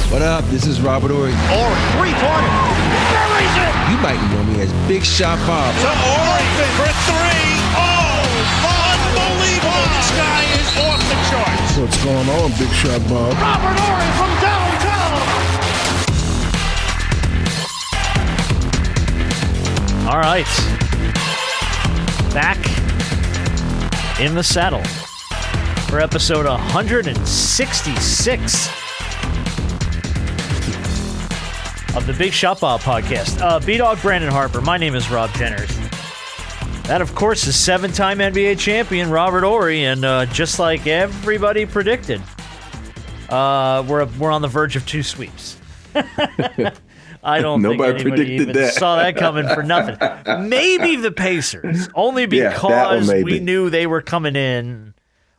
What up? This is Robert Horry. Horry, three-pointer. Buries it. You might know me as Big Shot Bob. To Horry for three. Oh, unbelievable. This guy is off the charts. What's going on, Big Shot Bob? Robert Horry from downtown. All right. Back in the saddle for episode 166 of the Big Shot Bob podcast. B-Dog Brandon Harper. My name is Rob Jenners. That, of course, is seven-time NBA champion Robert Horry, and just like everybody predicted, we're on the verge of two sweeps. I don't think anybody even saw that coming for nothing. Maybe the Pacers, only because we knew they were coming in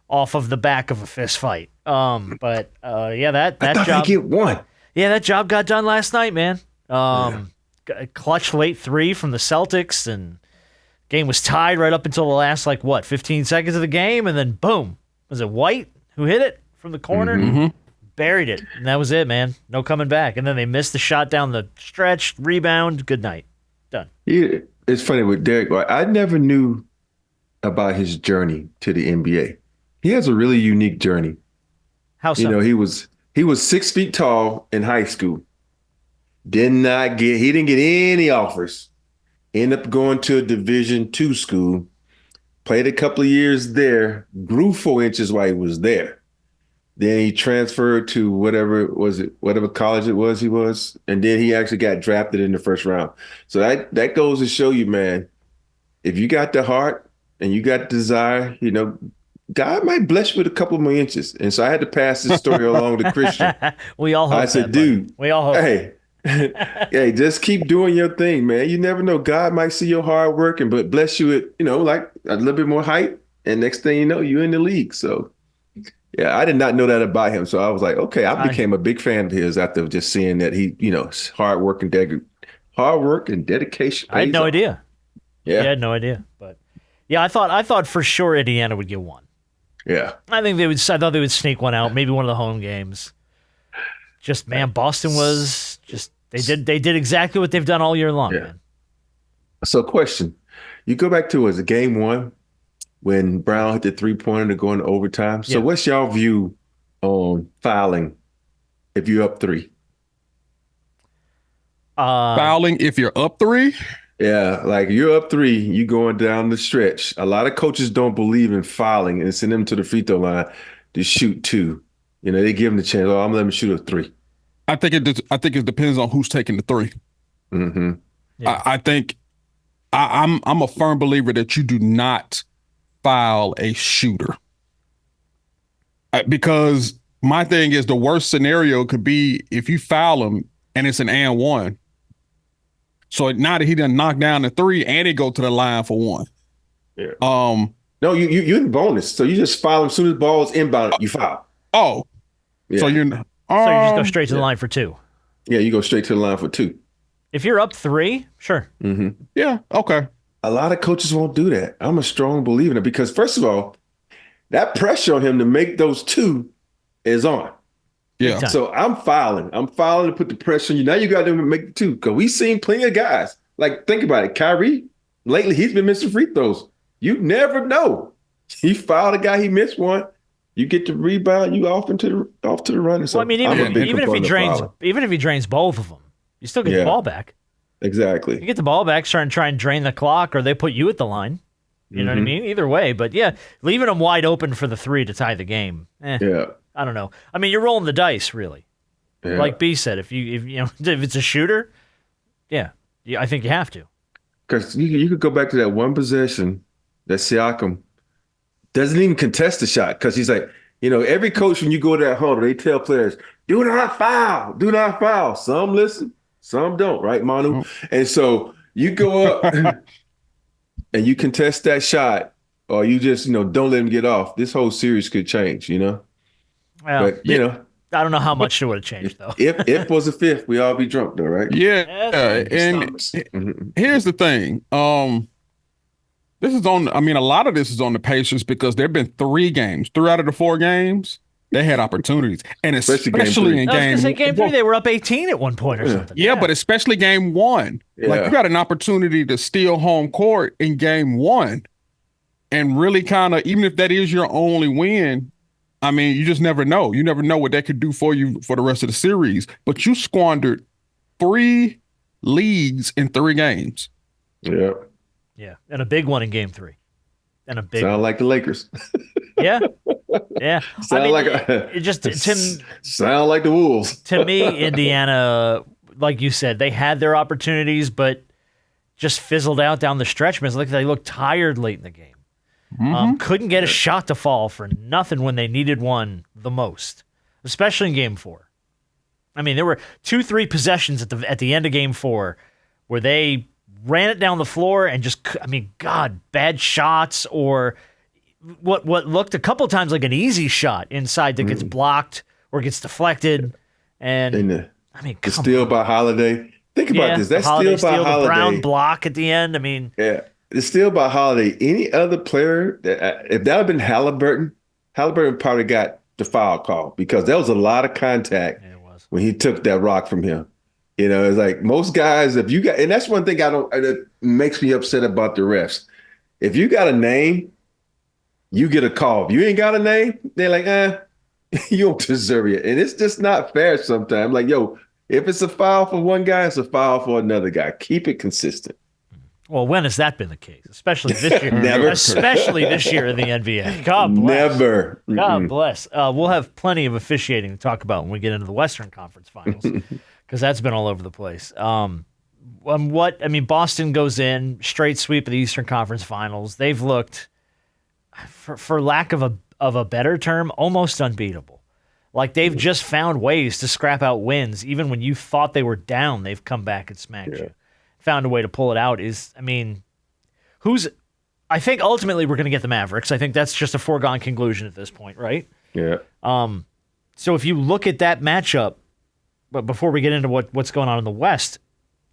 off of the back of a fist fight. That I thought job. they get one. Yeah, that job got done last night, man. Clutch late three from the Celtics, and game was tied right up until the last 15 seconds of the game, and then boom, was it White who hit it from the corner? Mm-hmm. Buried it, and that was it, man. No coming back. And then they missed the shot down the stretch, rebound, good night. Done. Yeah, it's funny with Derek. I never knew about his journey to the NBA. He has a really unique journey. How so? He was 6 feet tall in high school. He didn't get any offers. Ended up going to a Division II school. Played a couple of years there. Grew 4 inches while he was there. Then he transferred to whatever college it was he was. And then he actually got drafted in the first round. So that goes to show you, man, if you got the heart and you got the desire, God might bless you with a couple more inches. And so I had to pass this story along to Christian. We all hope I said, dude, we all hope. Hey, hey, just keep doing your thing, man. You never know. God might see your hard work but bless you with, like a little bit more height. And next thing you know, you're in the league. So, yeah, I did not know that about him. So I was like, okay, I became a big fan of his after just seeing that he, hard work and dedication. I had no idea. Yeah. I had no idea. But yeah, I thought for sure Indiana would get one. Yeah. I thought they would sneak one out, maybe one of the home games. Just, man, Boston was just they did exactly what they've done all year long, man. So question. You go back to game 1 when Brown hit the 3-pointer to go into overtime. So what's y'all view on fouling if you're up 3? Fouling if you're up 3? Yeah, like you're up 3, you going down the stretch. A lot of coaches don't believe in fouling and send them to the free throw line to shoot 2. They give them the chance. Oh, I'm letting them shoot a 3. I think it depends on who's taking the 3. Mm-hmm. Yeah. I think I'm a firm believer that you do not foul a shooter, because my thing is the worst scenario could be if you foul him and it's an and 1. So now that he done knock down the 3 and he go to the line for 1. Yeah. No, you're in bonus. So you just foul him as soon as the ball is inbound. You foul. Oh. Yeah. So you just go straight to the line for 2. Yeah, you go straight to the line for 2. If you're up 3, sure. Mm-hmm. Yeah. Okay. A lot of coaches won't do that. I'm a strong believer in it because, first of all, that pressure on him to make those 2 is on. Yeah. So I'm fouling to put the pressure on you. Now you got to make the 2 because we've seen plenty of guys. Like, think about it. Kyrie, lately, he's been missing free throws. You never know. He fouled a guy, he missed 1. You get the rebound, you off to the runner. So well, I mean, even if he drains both of them, you still get the ball back. Exactly. You get the ball back, try and drain the clock, or they put you at the line. You know what I mean? Either way, but yeah, leaving them wide open for the 3 to tie the game. Yeah. I don't know. I mean, you're rolling the dice, really. Yeah. Like B said, if if it's a shooter, I think you have to. Because you could go back to that one possession that Siakam doesn't even contest the shot because he's like, every coach when you go to that huddle, they tell players, do not foul. Some listen, some don't, right, Manu? And so you go up and you contest that shot, or you just, don't let him get off. This whole series could change, Well, but I don't know how much it would have changed, though. If was a 5th, we all be drunk, though, right? Yeah. And here's the thing. A lot of this is on the Pacers because there have been 3 games. 3 out of the 4 games, They had opportunities, and especially in game 3, they were up 18 at one point or something. Yeah, but especially game 1. Yeah. Like, you got an opportunity to steal home court in game 1 and really kind of, even if that is your only win, I mean, you just never know. You never know what that could do for you for the rest of the series. But you squandered 3 leads in 3 games. Yeah. Yeah, and a big one in game 3. And a big Sound like the Lakers. Yeah. Sound like the Wolves. To me, Indiana, like you said, they had their opportunities, but just fizzled out down the stretch. They looked tired late in the game. Mm-hmm. Couldn't get a shot to fall for nothing when they needed one the most, especially in game 4. I mean, there were 2-3 possessions at the end of game 4 where they ran it down the floor and just, bad shots or what looked a couple times like an easy shot inside that gets blocked or gets deflected. And the steal by Holiday. Think about this. That's steal by Holiday. The Brown block at the end. Yeah, the steal by Holiday. Any other player, if that had been Halliburton probably got the foul call because there was a lot of contact when he took that rock from him. It's like most guys, if you got, and that's one thing that makes me upset about the refs. If you got a name, you get a call. If you ain't got a name, they're like, you don't deserve it. And it's just not fair sometimes. Like, yo, if it's a foul for one guy, it's a foul for another guy. Keep it consistent. Well, when has that been the case? Especially this year. Never. Especially this year in the NBA. God bless. Never. God bless. We'll have plenty of officiating to talk about when we get into the Western Conference Finals because that's been all over the place. Boston goes in, straight sweep of the Eastern Conference Finals. They've looked, for lack of a better term, almost unbeatable. Like they've just found ways to scrap out wins. Even when you thought they were down, they've come back and smacked you. Found a way to pull it out. I think ultimately we're going to get the Mavericks. I think that's just a foregone conclusion at this point, right? Yeah. So if you look at that matchup, but before we get into what's going on in the West,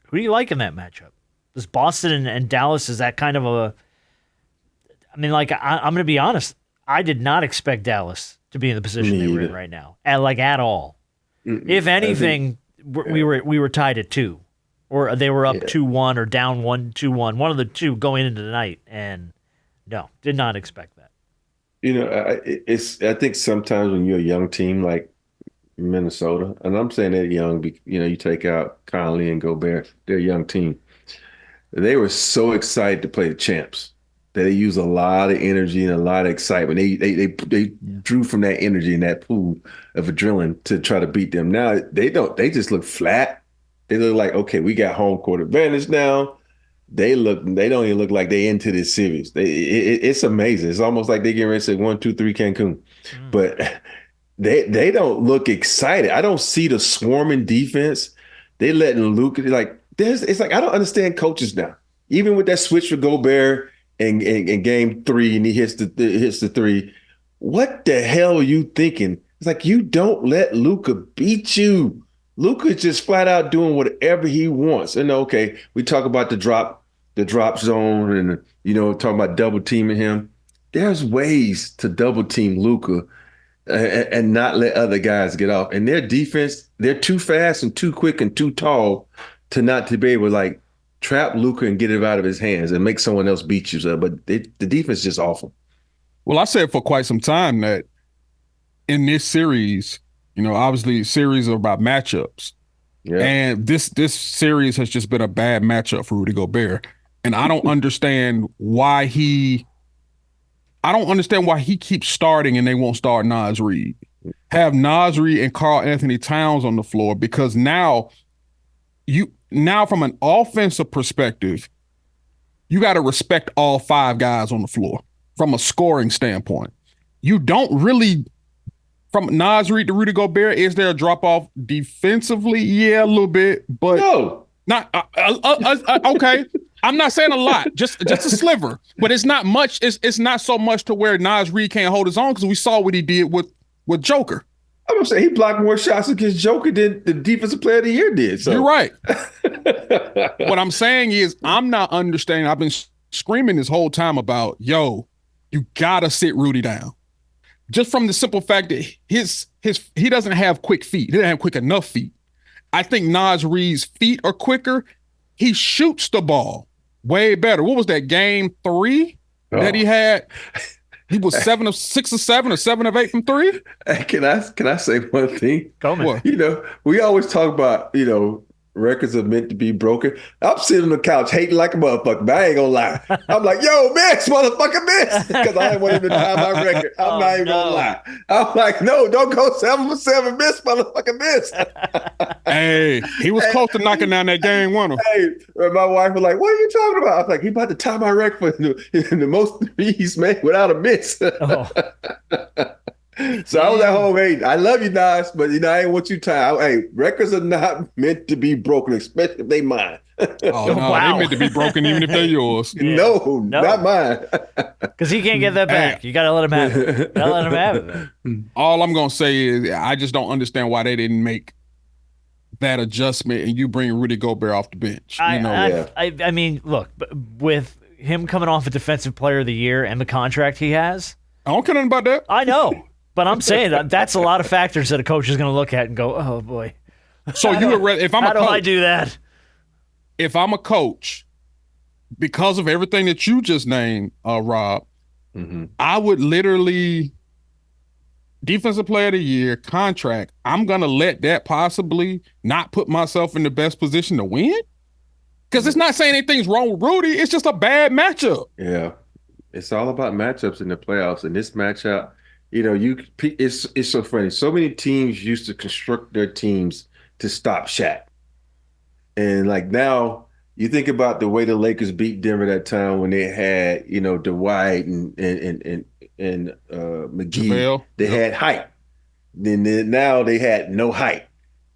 who do you like in that matchup? Does Boston and Dallas, is that kind of a... I'm going to be honest. I did not expect Dallas to be in the position they were in right now, at all. If anything, we were tied at 2. Or they were up 2-1 or down 2-1, one of the two going into the night, and no, did not expect that. I think sometimes when you're a young team like Minnesota, and I'm saying they're young, you take out Conley and Gobert, they're a young team. They were so excited to play the champs that they use a lot of energy and a lot of excitement. They drew from that energy and that pool of adrenaline to try to beat them. Now they don't. They just look flat. They look like, okay, we got home court advantage now. They don't even look like they into this series. It's amazing. It's almost like they get ready to say 1, 2, 3 Cancun. But they don't look excited. I don't see the swarming defense. They letting Luka it's like I don't understand coaches now. Even with that switch for Gobert in game 3 and he hits the 3. What the hell are you thinking? It's like you don't let Luka beat you. Luka's just flat out doing whatever he wants. And okay, we talk about the drop zone and talking about double teaming him. There's ways to double team Luka and not let other guys get off. And their defense, they're too fast and too quick and too tall to be able to trap Luka and get it out of his hands and make someone else beat you. So, but the defense is just awful. Well, I said for quite some time that in this series, obviously series are about matchups. Yeah. And this series has just been a bad matchup for Rudy Gobert. And I don't understand why he keeps starting and they won't start Naz Reid. Have Naz Reid and Karl Anthony Towns on the floor because now from an offensive perspective, you got to respect all 5 guys on the floor from a scoring standpoint. You don't really... From Naz Reid to Rudy Gobert, is there a drop-off defensively? Yeah, a little bit, but no. Not okay. I'm not saying a lot, just a sliver, but it's not much. It's not so much to where Naz Reid can't hold his own because we saw what he did with Joker. I'm gonna say he blocked more shots against Joker than the defensive player of the year did. So. You're right. What I'm saying is I'm not understanding. I've been screaming this whole time about, you gotta sit Rudy down. just from the simple fact that he doesn't have quick feet. He doesn't have quick enough feet. I think Naz Reid's feet are quicker. He shoots the ball way better. What was that, game 3 that he had? He was 7 of 6 or 7 or 7 of 8 from 3. Hey, can I say one thing? Go, man. You know, we always talk about, records are meant to be broken. I'm sitting on the couch hating like a motherfucker, but I ain't gonna lie. I'm like, yo, miss, motherfucker, miss. Because I didn't want him to tie my record. I'm not even gonna lie. I'm like, no, don't go 7 for 7, miss, motherfucker, miss. Hey, he was close to knocking down that game winner. Hey, my wife was like, what are you talking about? I was like, he about to tie my record for the most threes made without a miss. Oh. So I was at home, hey, I love you, Nas, but I ain't want you tied. Hey, records are not meant to be broken, especially if they mine. Oh, no, wow. they meant to be broken even if they're yours. Yeah. No, not mine. Because he can't get that back. You got to let him have it. Gotta let him have it, man. All I'm going to say is I just don't understand why they didn't make that adjustment and you bring Rudy Gobert off the bench. I mean, look, with him coming off a Defensive Player of the Year and the contract he has. I don't care nothing about that. I know. But I'm saying that's a lot of factors that a coach is going to look at and go, oh, boy. So you would rather, if I'm a coach. How do I do that? If I'm a coach, because of everything that you just named, Rob, I would literally, Defensive Player of the Year, contract, I'm going to let that possibly not put myself in the best position to win? Because it's not saying anything's wrong with Rudy. It's just a bad matchup. Yeah. It's all about matchups in the playoffs. And this matchup, it's so funny. So many teams used to construct their teams to stop Shaq. And like now, you think about the way the Lakers beat Denver that time when they had, Dwight and McGee. JaVale. They had height. Then now they had no height.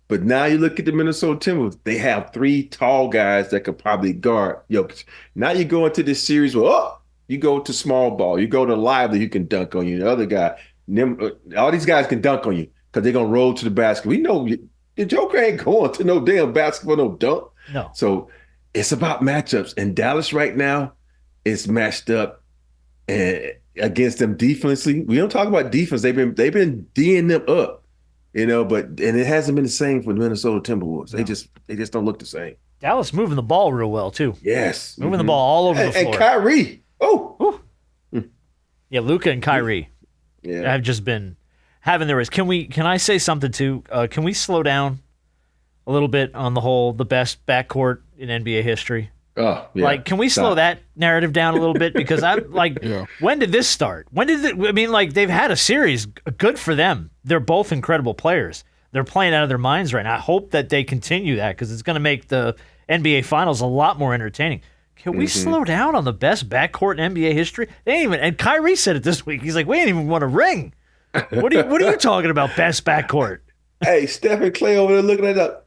But now you look at the Minnesota Timberwolves, they have 3 tall guys that could probably guard Jokic. Now you go into this series with, you go to small ball. You go to Lively, who can dunk on you. The other guy, all these guys can dunk on you because they're going to roll to the basket. We know the Joker ain't going to no damn basketball, no dunk. No. So it's about matchups. And Dallas right now is matched up against them defensively. We don't talk about defense. They've been D'ing them up, and it hasn't been the same for the Minnesota Timberwolves. No. They just don't look the same. Dallas moving the ball real well, too. Yes. Moving the ball all over the floor. And Kyrie. Oh. Yeah, Luka and Kyrie have just been having their race. Can I say something, too? Can we slow down a little bit on the best backcourt in NBA history? Oh, yeah. Can we slow that narrative down a little bit? Because when did this start? They've had a series. Good for them. They're both incredible players. They're playing out of their minds right now. I hope that they continue that because it's going to make the NBA Finals a lot more entertaining. Can we slow down on the best backcourt in NBA history? They ain't even, and Kyrie said it this week. He's like, we ain't even won a ring. What are you talking about, best backcourt? Hey, Steph and Clay over there looking at that.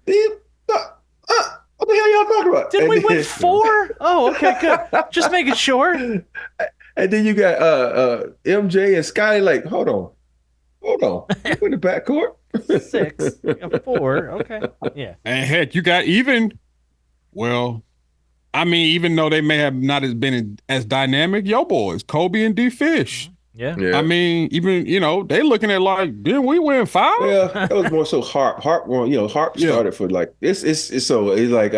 What the hell y'all talking about? Didn't we win 4? Oh, okay, good. Just making sure. And then you got MJ and Scotty like, hold on. You in the backcourt? 6, 4, okay. Yeah. And heck, you got even though they may have not been as dynamic, your boys, Kobe and D Fish. Yeah. I mean, even, they looking at like, didn't we win 5? Yeah, that was more so Harp. Harp started for like, it's like,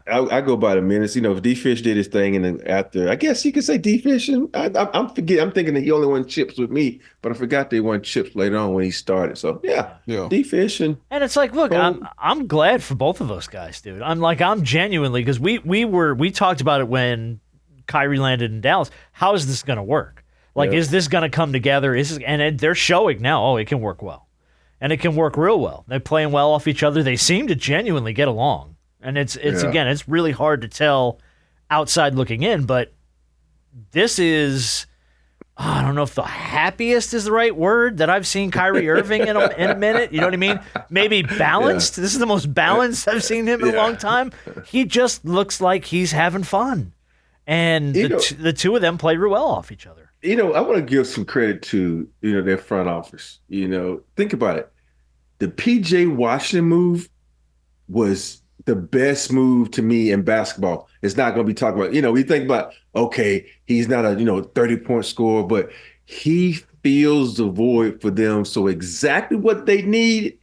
I go by the minutes. If D Fish did his thing, and then after, I guess you could say D Fish. And I'm thinking that he only won chips with me, but I forgot they won chips later on when he started. So yeah. D Fish and it's like, look, I'm glad for both of those guys, dude. I'm genuinely, because we talked about it when Kyrie landed in Dallas. How is this going to work? Is this going to come together? And they're showing now, it can work well, and it can work real well. They're playing well off each other. They seem to genuinely get along. And it's really hard to tell outside looking in, but this is, I don't know if the happiest is the right word that I've seen Kyrie Irving in a minute. You know what I mean? Maybe balanced. Yeah. This is the most balanced I've seen him in a long time. He just looks like he's having fun. And the two of them play real well off each other. I want to give some credit to, their front office. Think about it. The PJ Washington move was the best move to me in basketball. It's not going to be talking about, we think about, okay, he's not a, 30-point scorer, but He fills the void for them. So exactly what they need,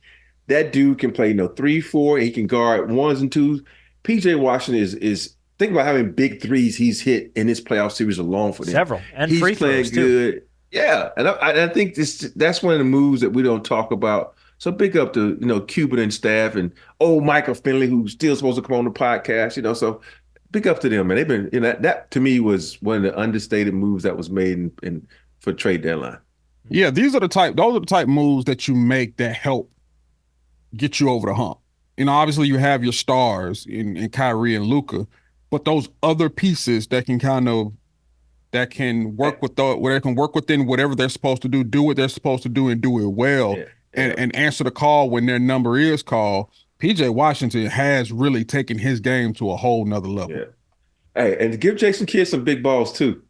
that dude can play 3-4. He can guard ones and twos. PJ Washington is think about how many big threes he's hit in this playoff series alone for them. Several. And he's free playing throws, good. Too. Yeah. And I think that's one of the moves that we don't talk about. So big up to, Cuban and staff and Michael Finley, who's still supposed to come on the podcast, so big up to them. And they've been, that to me was one of the understated moves that was made for trade deadline. Yeah, those are the type moves that you make that help get you over the hump. Obviously you have your stars in Kyrie and Luka, but those other pieces that can work within whatever they're supposed to do what they're supposed to do and do it well. Yeah. And answer the call when their number is called. PJ Washington has really taken his game to a whole nother level. Yeah. Hey, and to give Jason Kidd some big balls too.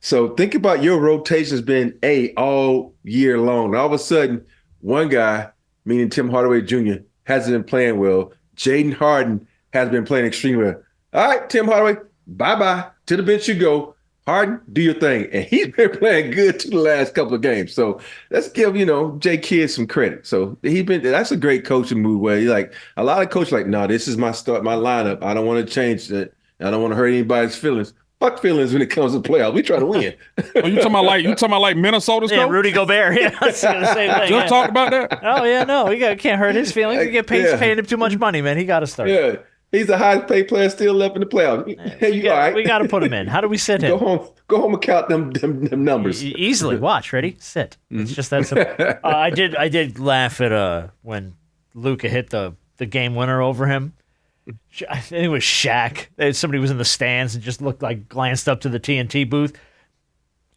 So think about your rotations being all year long. All of a sudden, one guy, meaning Tim Hardaway Jr., hasn't been playing well. Jaden Harden has been playing extremely well. All right, Tim Hardaway, bye-bye. To the bench you go. Harden, do your thing. And he's been playing good to the last couple of games. So let's give, Jay Kidd some credit. So that's a great coaching move where you're like, a lot of coaches like, no, this is my lineup. I don't want to change it. I don't want to hurt anybody's feelings. Fuck feelings when it comes to playoffs. We try to win. You talking about like Minnesota's coach? Yeah, Rudy Gobert. Yeah, that's the same thing. Just talked about that. Oh yeah, no, can't hurt his feelings. We get paid paying him too much money, man. He got to start. Yeah. He's the highest paid player still left in the playoffs. We got to put him in. How do we sit him? Go home and count them numbers. Easily. Watch. Ready? Sit. It's just that simple. I did laugh at when Luka hit the game winner over him. I think it was Shaq. Somebody was in the stands and just glanced up to the TNT booth.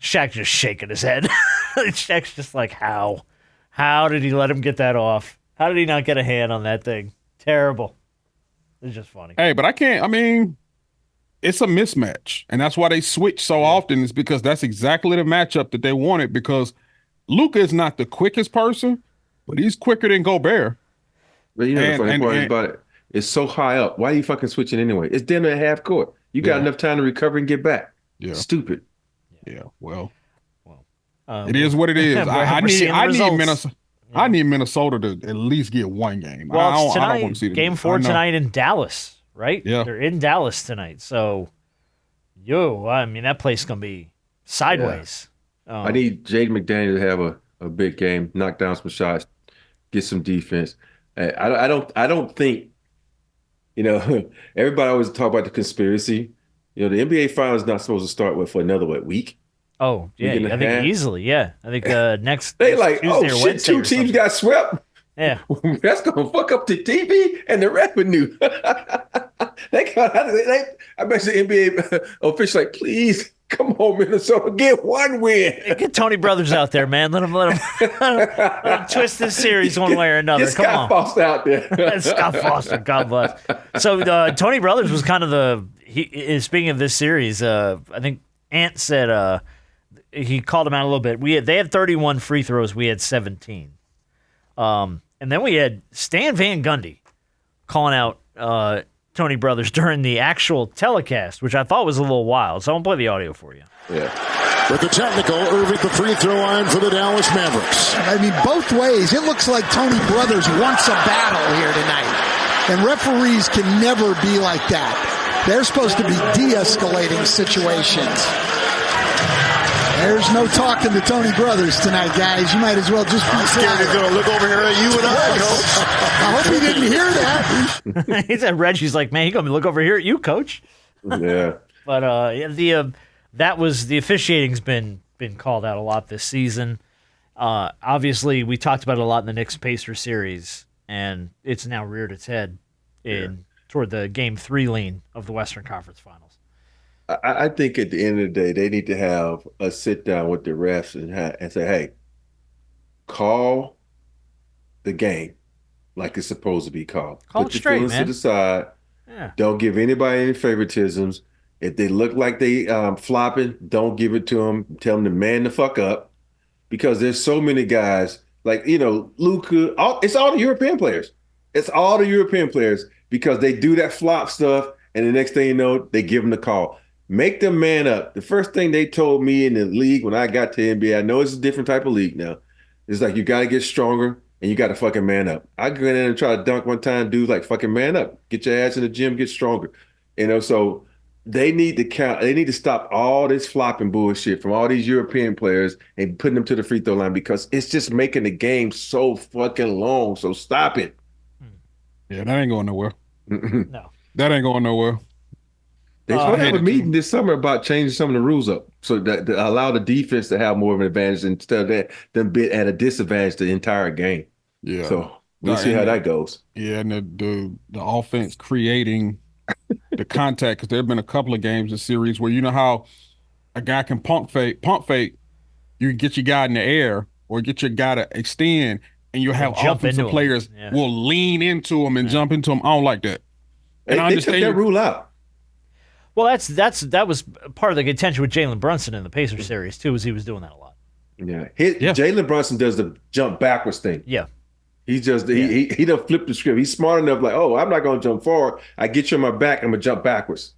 Shaq just shaking his head. Shaq's just like, how? How did he let him get that off? How did he not get a hand on that thing? Terrible. It's just funny. Hey, but it's a mismatch. And that's why they switch so often, is because that's exactly the matchup that they wanted, because Luka is not the quickest person, but he's quicker than Gobert. But the funny part about it, it's so high up. Why are you fucking switching anyway? It's dinner at half court. You got enough time to recover and get back. Yeah. Stupid. Yeah, well, it is what it is. I need Minnesota. I need Minnesota to at least get one game. Well, it's tonight, I don't want to see game 4 tonight in Dallas, right? Yeah. They're in Dallas tonight. So, that place is going to be sideways. Yeah. I need Jaden McDaniel to have a big game, knock down some shots, get some defense. I don't think, everybody always talk about the conspiracy. The NBA Finals is not supposed to start for another week. Oh, yeah, I think easily, yeah. I think next they like, Tuesday or Wednesday two teams got swept. Yeah. That's going to fuck up the TV and the revenue. I bet the NBA officials like, please, come on, Minnesota, get one win. Hey, get Tony Brothers out there, man. Let him twist this series one way or another. Get Scott Foster out there. Scott Foster, God bless. So Tony Brothers was kind of speaking of this series, I think Ant said he called him out a little bit. They had 31 free throws. We had 17. And then we had Stan Van Gundy calling out Tony Brothers during the actual telecast, which I thought was a little wild. So I'm going to play the audio for you. Yeah. With the technical, Irving the free throw line for the Dallas Mavericks. I mean, both ways. It looks like Tony Brothers wants a battle here tonight. And referees can never be like that. They're supposed to be de-escalating situations. There's no talking to Tony Brothers tonight, guys. You might as well just be scared he's going to look over here at you and I, Coach. I hope he didn't hear that. He said, Reggie's like, man, he's going to look over here at you, Coach. Yeah. But the officiating's been called out a lot this season. Obviously, we talked about it a lot in the Knicks-Pacers series, and it's now reared its head toward the Game 3 lean of the Western Conference Finals. I think at the end of the day, they need to have a sit down with the refs and say, hey, call the game like it's supposed to be called. Call Put it straight, your feelings man. to the side. Yeah. Don't give anybody any favoritisms. If they look like they flopping, don't give it to them. Tell them to man the fuck up, because there's so many guys like, Luka. It's all the European players. It's all the European players, because they do that flop stuff, and the next thing you know, they give them the call. Make them man up. The first thing they told me in the league when I got to NBA, I know it's a different type of league now. It's like you got to get stronger and you got to fucking man up. I go in there and try to dunk one time, dude, like fucking man up. Get your ass in the gym, get stronger. So they need to stop all this flopping bullshit from all these European players and putting them to the free throw line because it's just making the game so fucking long. So stop it. Yeah, that ain't going nowhere. No. That ain't going nowhere. They should have a meeting this summer about changing some of the rules up so that to allow the defense to have more of an advantage instead of that them bit at a disadvantage the entire game. Yeah. So we'll see how that goes. Yeah, and the offense creating the contact, because there have been a couple of games in series where you know how a guy can pump fake, you get your guy in the air or get your guy to extend, and you have offensive players will lean into him and jump into him. I don't like that. And they took that rule out. Well, that was part of the contention with Jalen Brunson in the Pacers series too, was he was doing that a lot. Yeah, Jalen Brunson does the jump backwards thing. Yeah, he just he done flip the script. He's smart enough, like, oh, I'm not going to jump forward. I get you on my back, I'm gonna jump backwards.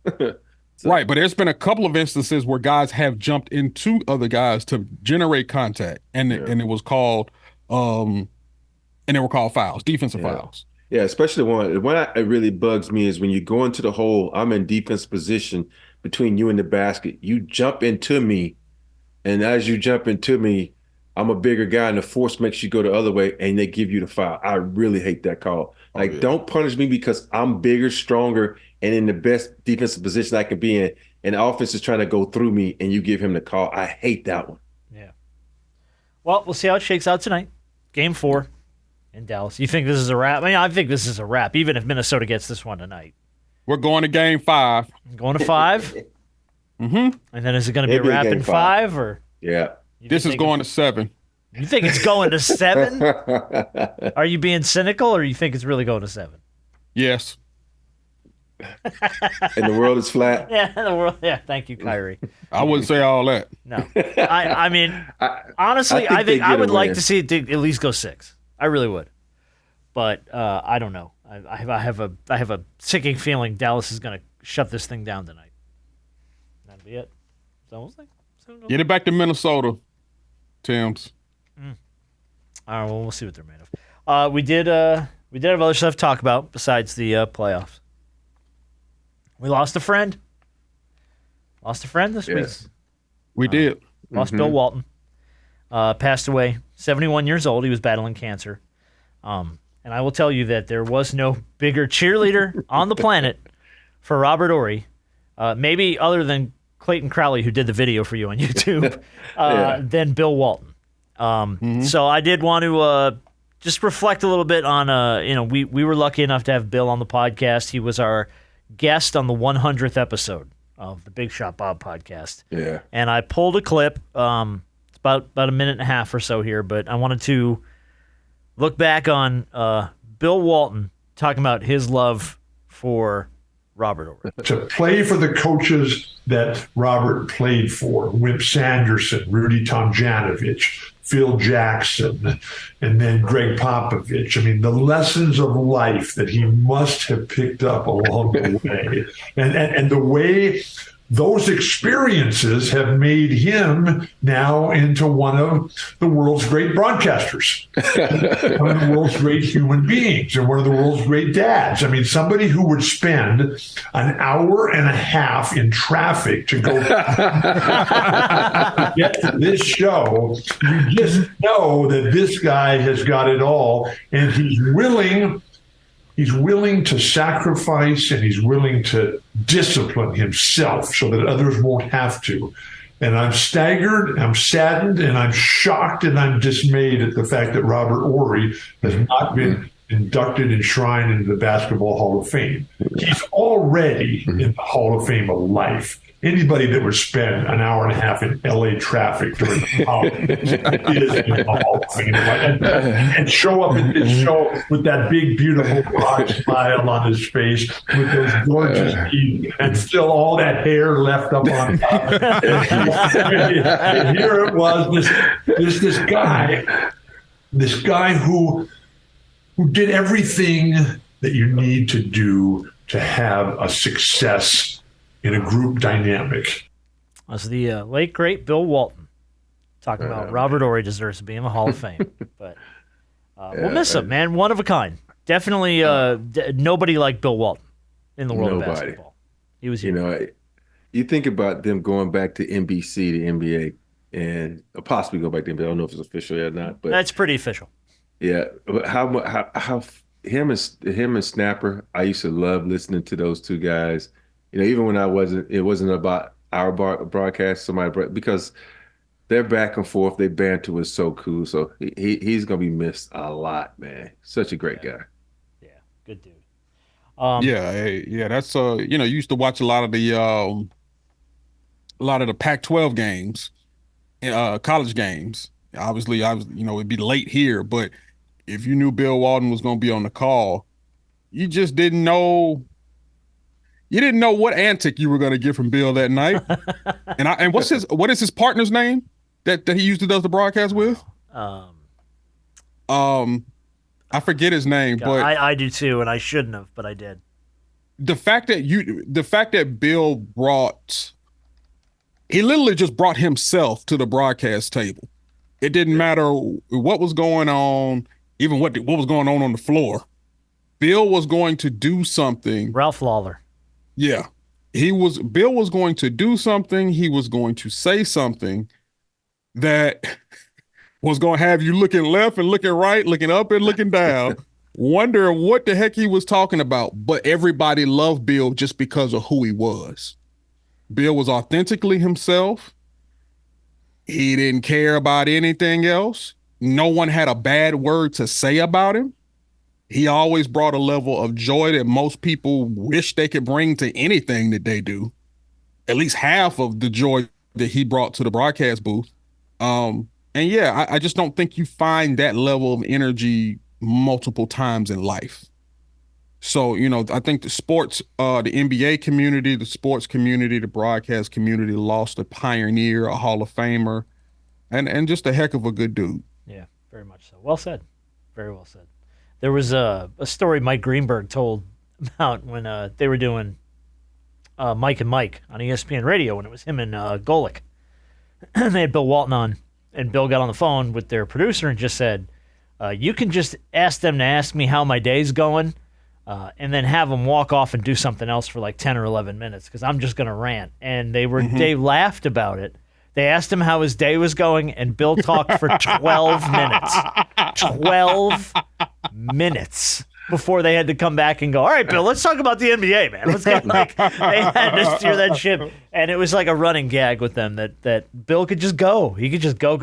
Right, but there's been a couple of instances where guys have jumped into other guys to generate contact, and it was called fouls, defensive fouls. Yeah, especially the one that really bugs me is when you go into the hole, I'm in defense position between you and the basket. You jump into me, and as you jump into me, I'm a bigger guy, and the force makes you go the other way, and they give you the foul. I really hate that call. Don't punish me because I'm bigger, stronger, and in the best defensive position I can be in, and the offense is trying to go through me, and you give him the call. I hate that one. Yeah. Well, we'll see how it shakes out tonight. Game 4. In Dallas. You think this is a wrap? I mean, I think this is a wrap, even if Minnesota gets this one tonight. We're going to game 5. Going to 5? Mm-hmm. And then is it going to be a wrap in 5? Or this is going to 7. You think it's going to 7? Are you being cynical, or you think it's really going to 7? Yes. And the world is flat. Yeah, the world. Yeah, thank you, Kyrie. I wouldn't say all that. No, I mean, honestly, I think I would like to see it at least go 6. I really would, but I don't know. I have a sinking feeling Dallas is going to shut this thing down tonight. That'll be it. So get it back to Minnesota, Tim's. All right. Well, we'll see what they're made of. We did have other stuff to talk about besides the playoffs. We lost a friend. This week. We did. Lost Bill Walton. Passed away, 71 years old. He was battling cancer. And I will tell you that there was no bigger cheerleader on the planet for Robert Horry, maybe other than Clayton Crowley, who did the video for you on YouTube, than Bill Walton. So I did want to just reflect a little bit on, we were lucky enough to have Bill on the podcast. He was our guest on the 100th episode of the Big Shot Bob podcast. Yeah. And I pulled a clip. It's about a minute and a half or so here, but I wanted to look back on Bill Walton talking about his love for Robert Horry. To play for the coaches that Robert played for, Wimp Sanderson, Rudy Tomjanovich, Phil Jackson, and then Greg Popovich. I mean, the lessons of life that he must have picked up along the way. And the way those experiences have made him now into one of the world's great broadcasters, one of the world's great human beings, and one of the world's great dads. I mean, somebody who would spend an hour and a half in traffic to go get to this show. You just know that this guy has got it all, and he's willing to sacrifice, and he's willing to discipline himself so that others won't have to. And I'm staggered, I'm saddened, and I'm shocked, and I'm dismayed at the fact that Robert Horry has not been inducted, enshrined into the Basketball Hall of Fame. He's already in the Hall of Fame of life. Anybody that would spend an hour and a half in LA traffic during the holidays is in the Hall of Fame. And show up at this show with that big, beautiful broad smile on his face, with those gorgeous teeth, and still all that hair left up on top. And here it was, this guy who did everything that you need to do to have a success in a group dynamic. That's the late, great Bill Walton talking about Robert Horry deserves to be in the Hall of Fame. But we'll miss him, man. One of a kind. Definitely nobody like Bill Walton in the world of basketball. He was here. You think about them going back to NBC, the NBA, and possibly go back to NBA. I don't know if it's official yet or not, but that's pretty official. Yeah, but how him and Snapper, I used to love listening to those two guys. Even when it wasn't about our broadcast, because their back and forth, their banter was so cool. So he's gonna be missed a lot, man. Such a great guy. Yeah, good dude. That's you used to watch a lot of the Pac-12 games, college games. Obviously, it'd be late here, but if you knew Bill Walton was going to be on the call, you just didn't know. You didn't know what antic you were going to get from Bill that night. and what is his partner's name that he usually does the broadcast with? I forget his name, but I do too, and I shouldn't have, but I did. The fact that Bill he literally just brought himself to the broadcast table. It didn't matter what was going on, even what was going on the floor. Bill was going to do something. Ralph Lawler. Yeah. Bill was going to do something. He was going to say something that was going to have you looking left and looking right, looking up and looking down, wondering what the heck he was talking about. But everybody loved Bill just because of who he was. Bill was authentically himself. He didn't care about anything else. No one had a bad word to say about him. He always brought a level of joy that most people wish they could bring to anything that they do. At least half of the joy that he brought to the broadcast booth. I just don't think you find that level of energy multiple times in life. So, I think the sports, the NBA community, the sports community, the broadcast community lost a pioneer, a Hall of Famer, and just a heck of a good dude. Yeah, very much so. Well said. Very well said. There was a story Mike Greenberg told about when they were doing Mike and Mike on ESPN Radio when it was him and Golick. They had Bill Walton on, and Bill got on the phone with their producer and just said, you can just ask them to ask me how my day's going, and then have them walk off and do something else for like 10 or 11 minutes because I'm just going to rant. And they laughed about it. They asked him how his day was going, and Bill talked for 12 minutes. 12 minutes before they had to come back and go, all right, Bill, let's talk about the NBA, man. Let's get they had to steer that ship. And it was like a running gag with them that Bill could just go. He could just go.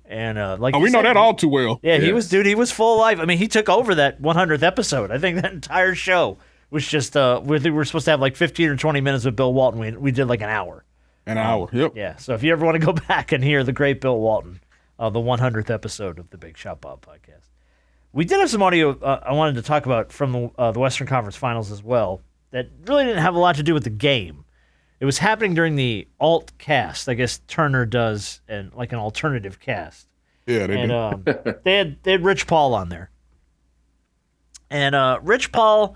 And we know that all too well. Yeah, yes. He was full of life. I mean, he took over that 100th episode. I think that entire show was just we were supposed to have like 15 or 20 minutes with Bill Walton. We did like an hour. An hour, yep. Yeah, so if you ever want to go back and hear the great Bill Walton, the 100th episode of the Big Shot Bob podcast. We did have some audio I wanted to talk about from the Western Conference Finals as well that really didn't have a lot to do with the game. It was happening during the alt cast. I guess Turner does an alternative cast. Yeah, they do. they had Rich Paul on there. And Rich Paul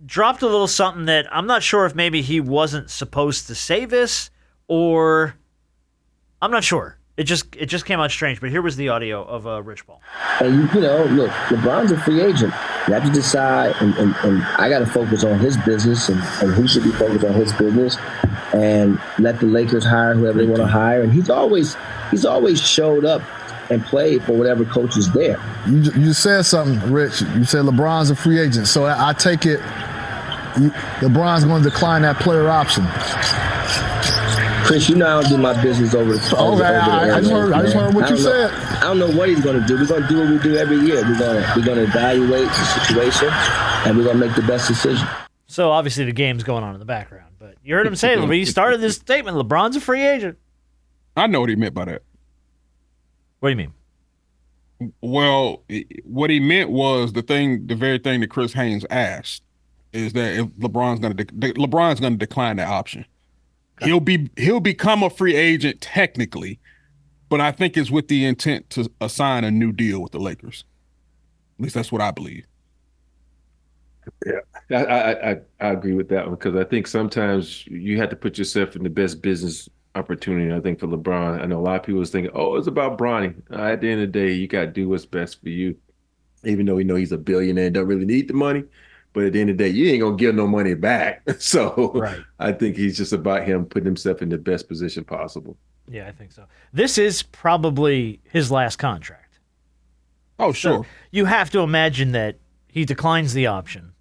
dropped a little something that I'm not sure if maybe he wasn't supposed to say this or I'm not sure. It just came out strange, but here was the audio of Rich Paul. And, look, LeBron's a free agent. You have to decide, and I got to focus on his business, and he should be focused on his business, and let the Lakers hire whoever they want to hire. And he's always showed up and played for whatever coach is there. You said something, Rich. You said LeBron's a free agent, so I take it LeBron's going to decline that player option. Chris, I don't do my business over the phone. I just heard what you said. I don't know what he's going to do. We're going to do what we do every year. We're going to evaluate the situation, and we're going to make the best decision. So obviously the game's going on in the background, but you heard him say, he started this statement, LeBron's a free agent. I know what he meant by that. What do you mean? Well, what he meant was the very thing that Chris Haynes asked is that if LeBron's going to decline that option. He'll become a free agent technically, but I think it's with the intent to assign a new deal with the Lakers. At least that's what I believe. Yeah. I agree with that one because I think sometimes you have to put yourself in the best business opportunity. I think for LeBron, I know a lot of people was thinking, "Oh, it's about Bronny." At the end of the day, you got to do what's best for you. Even though we know he's a billionaire and don't really need the money, but at the end of the day, you ain't gonna give no money back. So right. I think he's just about him putting himself in the best position possible. Yeah, I think so. This is probably his last contract. Oh, sure. So you have to imagine that he declines the option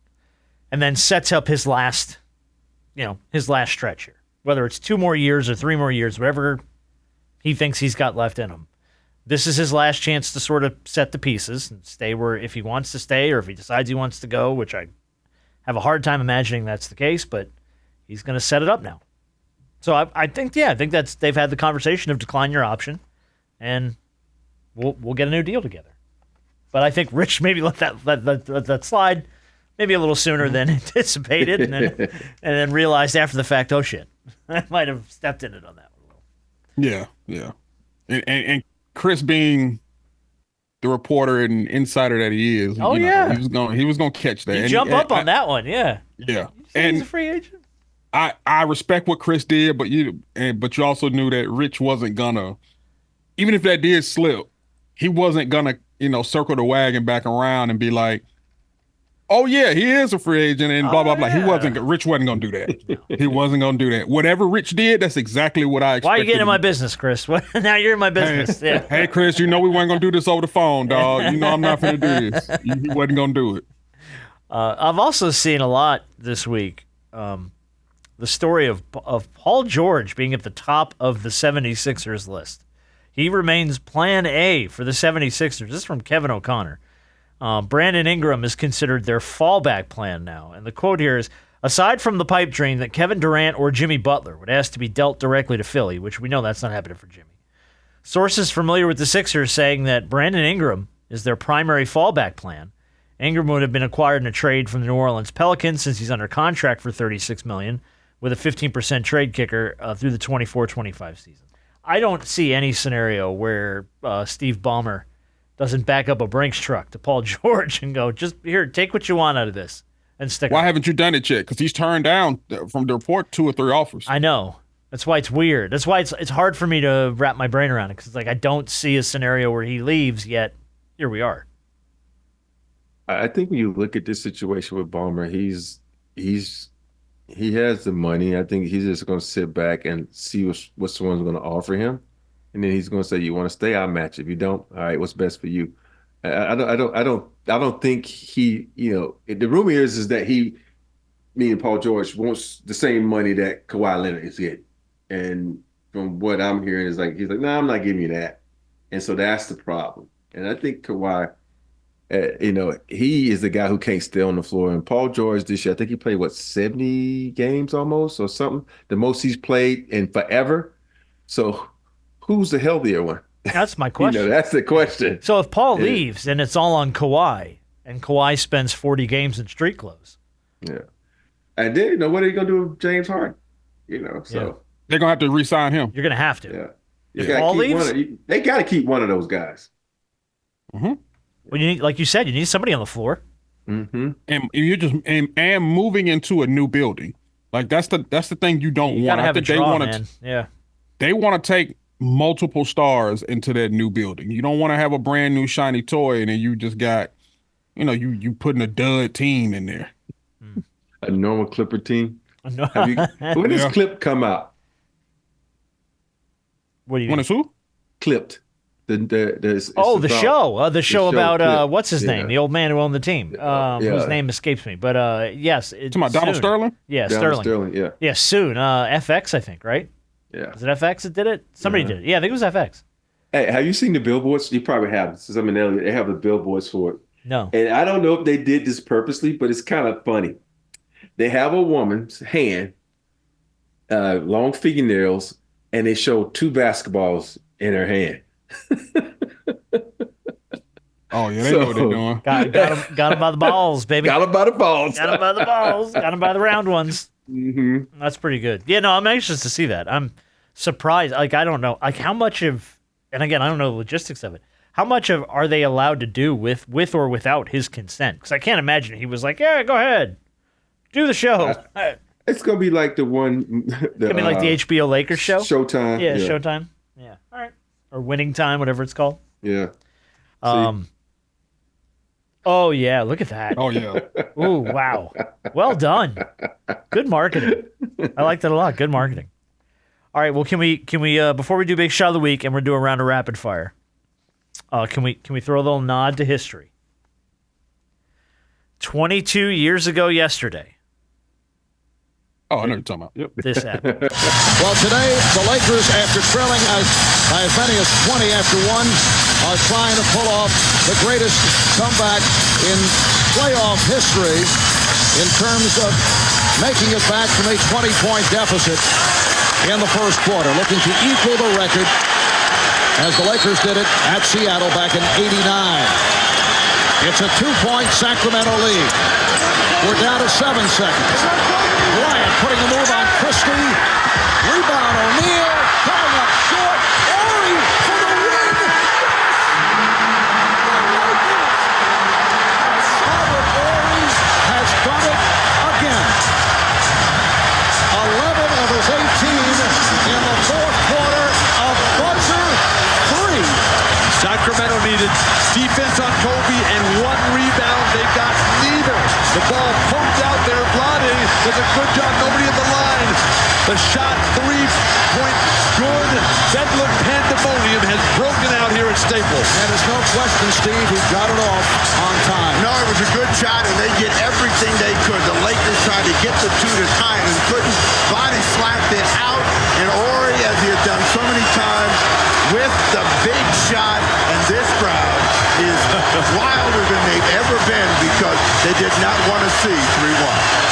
and then sets up his last stretch here. Whether it's 2 more years or 3 more years, whatever he thinks he's got left in him. This is his last chance to sort of set the pieces and stay where, if he wants to stay or if he decides he wants to go, which I have a hard time imagining that's the case, but he's going to set it up now. So I think that's they've had the conversation of decline your option, and we'll get a new deal together. But I think Rich maybe let that slide maybe a little sooner than anticipated, and then realized after the fact, oh shit, I might have stepped in it on that one a little. Yeah. And Chris being the reporter and insider that he is, he was gonna catch that. You jump up on that one, yeah. Yeah. And he's a free agent. I respect what Chris did, but you also knew that Rich wasn't gonna, even if that did slip, he wasn't gonna, circle the wagon back around and be like, oh yeah, he is a free agent and blah blah blah. Yeah. Rich wasn't gonna do that. No. He wasn't gonna do that. Whatever Rich did, that's exactly what I expected. Why are you getting in my business, Chris? Now you're in my business. Hey, Chris, we weren't gonna do this over the phone, dog. I'm not gonna do this. He wasn't gonna do it. I've also seen a lot this week. The story of Paul George being at the top of the 76ers list. He remains plan A for the 76ers. This is from Kevin O'Connor. Brandon Ingram is considered their fallback plan now. And the quote here is, aside from the pipe dream that Kevin Durant or Jimmy Butler would ask to be dealt directly to Philly, which we know that's not happening for Jimmy. Sources familiar with the Sixers saying that Brandon Ingram is their primary fallback plan. Ingram would have been acquired in a trade from the New Orleans Pelicans since he's under contract for $36 million with a 15% trade kicker through the 24-25 season. I don't see any scenario where Steve Ballmer doesn't back up a Brinks truck to Paul George and go, just here, take what you want out of this and stick. Why haven't you done it yet? Because he's turned down from the report 2 or 3 offers. I know. That's why it's weird. That's why it's hard for me to wrap my brain around it because it's like I don't see a scenario where he leaves yet. Here we are. I think when you look at this situation with Ballmer, he has the money. I think he's just going to sit back and see what someone's going to offer him. And then he's going to say, "You want to stay? I'll match. If you don't, all right, what's best for you?" I don't think he. The rumor is that meaning Paul George, wants the same money that Kawhi Leonard is getting. And from what I'm hearing, is like he's like, "No, I'm not giving you that." And so that's the problem. And I think Kawhi, he is the guy who can't stay on the floor. And Paul George this year, I think he played 70 games almost or something, the most he's played in forever. So who's the healthier one? That's my question. That's the question. So if Paul leaves, then it's all on Kawhi, and Kawhi spends 40 games in street clothes. Yeah. And then, what are you going to do with James Harden? So they're going to have to re-sign him. You're going to have to. Yeah. If Paul leaves, they got to keep one of those guys. Mm-hmm. Well, you need, like you said, you need somebody on the floor. Mm-hmm. And you're just and moving into a new building. Like that's the thing you don't want. I think they want to. Yeah. They want to take multiple stars into that new building. You don't want to have a brand new shiny toy and then you just got, you putting a dud team in there. A normal Clipper team. When does Yeah. Clip come out? What do you When mean? it's who? Clipped. The show about Clip. what's his name? The old man who owned the team. Whose name escapes me. But yes. Talking about Donald Sterling? Yeah, Donald Sterling. Yeah. Yeah, soon. FX, I think, right? Yeah. Is it FX that did it? Somebody did it. Yeah, I think it was FX. Hey, have you seen the billboards? You probably have. Since I'm in LA, they have the billboards for it. No. And I don't know if they did this purposely, but it's kind of funny. They have a woman's hand, long fingernails, and they show 2 basketballs in her hand. Oh, yeah, they know what they're doing. Got him by the balls, baby. Got him by the balls. Got him by the balls. Got him by the round ones. Mm-hmm. That's pretty good. Yeah, no, I'm anxious to see that. I'm surprised. Like, I don't know. Like, how much of, and again, I don't know the logistics of it. How much of are they allowed to do with or without his consent? Because I can't imagine he was like, yeah, go ahead. Do the show. It's gonna be like the one. I mean, like the HBO Lakers show. Showtime. Yeah, Showtime. Yeah. All right. Or Winning Time, whatever it's called. Yeah. Oh yeah, look at that. Oh yeah. Ooh, wow. Well done. Good marketing. I like that a lot. Good marketing. All right. Well, can we before we do Big Shot of the Week and we're doing a round of rapid fire? Can we throw a little nod to history? 22 years ago yesterday. Oh, I know what you're talking about. Yep. This happened. Well, today, the Lakers, after trailing by as many as 20 after one, are trying to pull off the greatest comeback in playoff history in terms of making it back from a 20-point deficit in the first quarter, looking to equal the record as the Lakers did it at Seattle back in '89. It's a 2-point Sacramento lead. We're down to 7 seconds. Bryant putting the move on Christie. Rebound O'Neal. Coming up short. Horry for the win. Robert Horry has done it again. 11 of his 18 in the fourth quarter of buzzer 3. Sacramento needed defense on Kobe and 1 rebound. They got neither. The ball poked out there. Vlade does a good job. Nobody at the line. The shot, 3-point good. Bedlam pandemonium has broken out here at Staples. And there's no question, Steve, he got it off on time. No, it was a good shot, and they did everything they could. The Lakers tried to get the two to tie it and couldn't. Body slapped it out, and Horry, as he had done so many times, with the big shot, and this crowd is wilder than they've ever been because they did not want to see 3-1.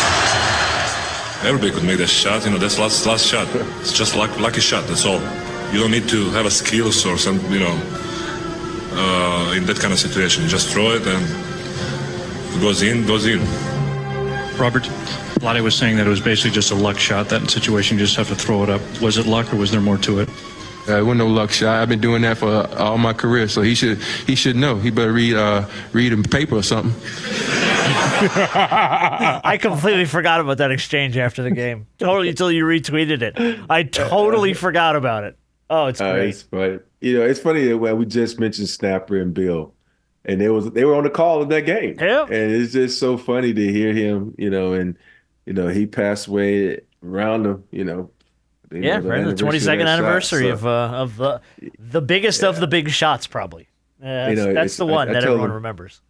Everybody could make that shot, that's last shot. It's just lucky shot, that's all. You don't need to have a skills or some, in that kind of situation. You just throw it and if it goes in, goes in. Robert, Vlade was saying that it was basically just a luck shot. That situation, you just have to throw it up. Was it luck or was there more to it? It wasn't no luck shot. I've been doing that for all my career, so he should know. He better read a paper or something. I completely forgot about that exchange after the game. Totally, until you retweeted it. I totally forgot about it. Oh, it's great. It's funny. It's funny that we just mentioned Snapper and Bill, and they were on the call of that game. Yeah. And it's just so funny to hear him, and he passed away around the, right, the 22nd anniversary of the biggest of the big shots, probably. That's the one that everyone remembers.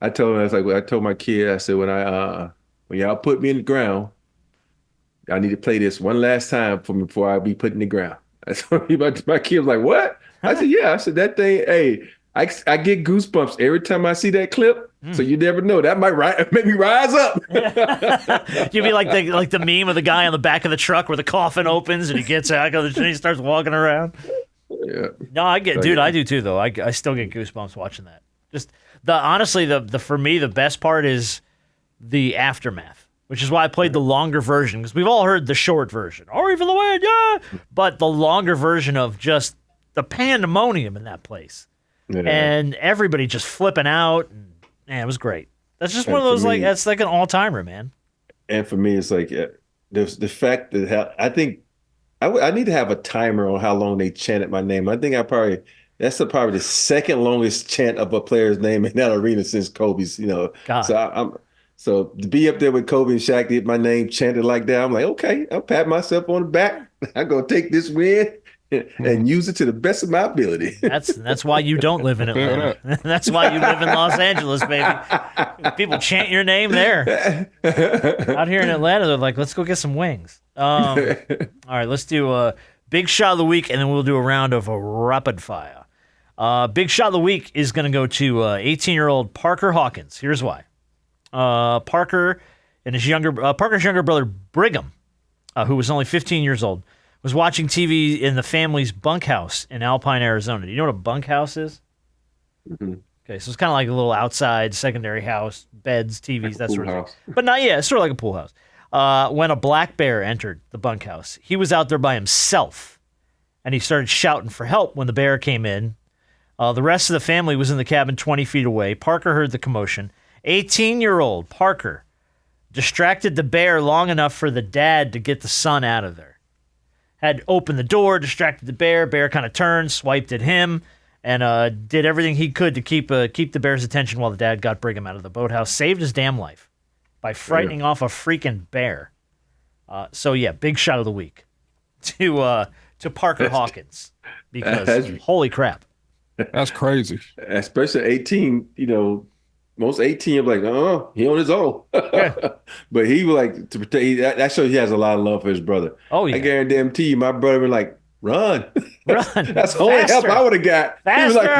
I told him, I told my kid, I said, when y'all put me in the ground, I need to play this one last time for me before I be put in the ground. That's what my kid was like, what? I said, yeah. I said, that thing, hey, I get goosebumps every time I see that clip. So you never know. That might make me rise up. You'd be like the meme of the guy on the back of the truck where the coffin opens and he gets out and he starts walking around. Yeah. No, I do too, though. I still get goosebumps watching that. Just honestly, for me, the best part is the aftermath, which is why I played the longer version, because we've all heard the short version, or even the way, yeah, but the longer version of just the pandemonium in that place, and everybody just flipping out, and man, it was great. That's just one of those that's like an all timer, man. And for me, it's like the fact that I think I need to have a timer on how long they chanted my name. I think that's probably the second longest chant of a player's name in that arena since Kobe's, God. So to be up there with Kobe and Shaq, get my name chanted like that, I'm like, okay, I'll pat myself on the back. I'm going to take this win and use it to the best of my ability. That's why you don't live in Atlanta. That's why you live in Los Angeles, baby. People chant your name there. Out here in Atlanta, they're like, let's go get some wings. All right, let's do a Big Shot of the Week, and then we'll do a round of a rapid fire. Big Shot of the Week is going to go to 18-year-old Parker Hawkins. Here's why. Parker and Parker's younger brother, Brigham, who was only 15 years old, was watching TV in the family's bunkhouse in Alpine, Arizona. Do you know what a bunkhouse is? Mm-hmm. Okay, so it's kind of like a little outside secondary house, beds, TVs, that sort of house. thing. But it's sort of like a pool house. When a black bear entered the bunkhouse, he was out there by himself, and he started shouting for help when the bear came in. The rest of the family was in the cabin 20 feet away. Parker heard the commotion. 18-year-old Parker Distracted the bear long enough for the dad to get the son out of there. Had opened the door, distracted the bear. Bear kind of turned, swiped at him, and did everything he could to keep the bear's attention while the dad got Brigham out of the boathouse. Saved his damn life by frightening off a freaking bear. So yeah, big shot of the week to Parker Hawkins, because holy crap, that's crazy. Especially 18, most 18 are like, he on his own. But he was like, to protect, that shows he has a lot of love for his brother. Oh yeah, I guarantee you, my brother was like, run. Run. That's the only help I would have got. Faster. He was like,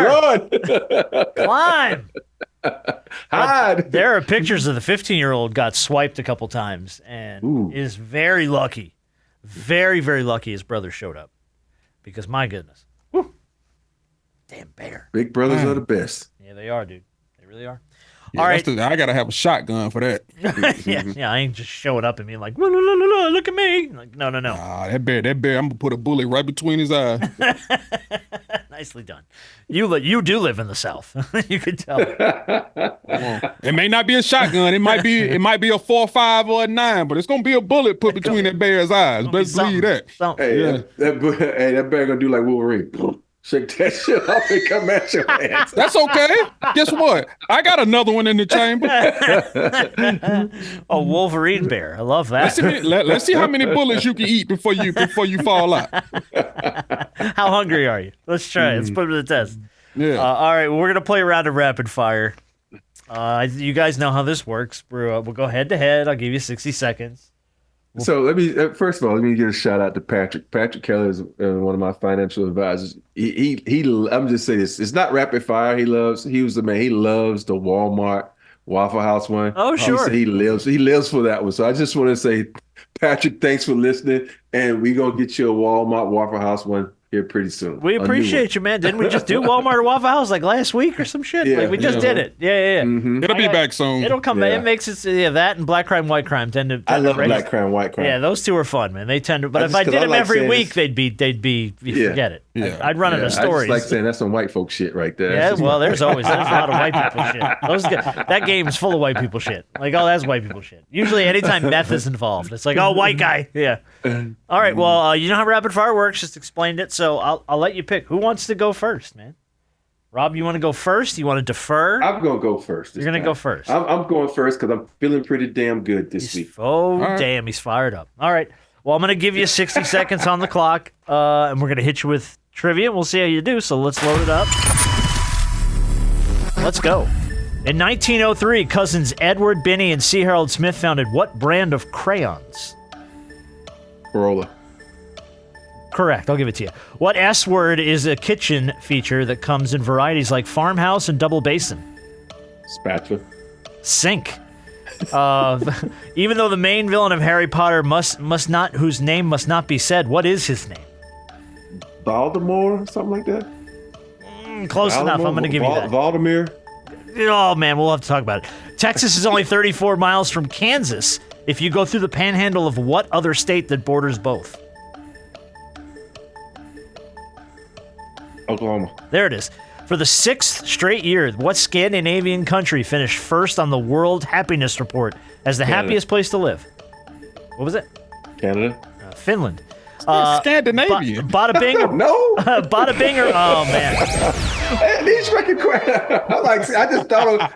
run. Climb. Hide. There are pictures of the 15-year-old got swiped a couple times and is very lucky. Very, very lucky his brother showed up. Because my goodness. Whew. Damn bear. Big brothers are the best. Yeah, they are, dude. They really are. Yeah, all right. I got to have a shotgun for that. yeah, I ain't just showing up and being like, look at me. Like, no. That bear, I'm going to put a bullet right between his eyes. Nicely done. You do live in the South. You could tell. It may not be a shotgun. It might be a 4.5 or a 9, but it's going to be a bullet put between that bear's eyes. Best believe that. Hey, that bear going to do like Wolverine. Shake that shit off and come at your ass. That's okay. Guess what? I got another one in the chamber. Oh, Wolverine bear. I love that. Let's see how many bullets you can eat before you fall out. How hungry are you? Let's try it. Let's put it to the test. Yeah. All right. Well, we're going to play a round of rapid fire. You guys know how this works. We'll go head to head. I'll give you 60 seconds. So first of all, let me give a shout out to Patrick. Patrick Keller is one of my financial advisors. I'm just saying this. It's not rapid fire. He loves the Walmart Waffle House one. Oh, sure. He lives for that one. So I just want to say, Patrick, thanks for listening. And we're going to get you a Walmart Waffle House one here pretty soon. We appreciate you, man. Didn't we just do Walmart or Waffle House like last week or some shit? Yeah, we just did it. Yeah. Mm-hmm. It'll be back soon. It'll come back. It makes it, that and Black Crime, White Crime tend to. I love Black Crime, White Crime. Yeah, those two are fun, man. They tend to. But if I did them every week, they'd be. You forget it. Yeah. I'd run out of stories. I just like saying that's some white folk shit right there. Yeah, well, there's a lot of white people shit. That game is full of white people shit. Like, that's white people shit. Usually, anytime meth is involved, it's like, white guy. Yeah. All right. Well, you know how rapid fire works. Just explained it, so I'll let you pick. Who wants to go first, man? Rob, you want to go first? You want to defer? I'm going to go first. You're going to go first. I'm going first because I'm feeling pretty damn good this week. Damn, he's fired up. All right. Well, I'm going to give you 60 seconds on the clock, and we're going to hit you with trivia, and we'll see how you do. So let's load it up. Let's go. In 1903, cousins Edward Binney and C. Harold Smith founded what brand of crayons? Corolla. Correct. I'll give it to you. What S word is a kitchen feature that comes in varieties like farmhouse and double basin? Spatula. Sink. Even though the main villain of Harry Potter must not, whose name must not be said, what is his name? Voldemort, something like that. Close enough. I'm going to give you that. Valdemir. Oh man, we'll have to talk about it. Texas is only 34 miles from Kansas. If you go through the panhandle of what other state that borders both? Oklahoma. There it is. For the 6th straight year, what Scandinavian country finished first on the World Happiness Report as the happiest place to live? What was it? Canada. Finland. Scandinavian. Bada bing. No. Bada bing. Oh man. These fucking I just thought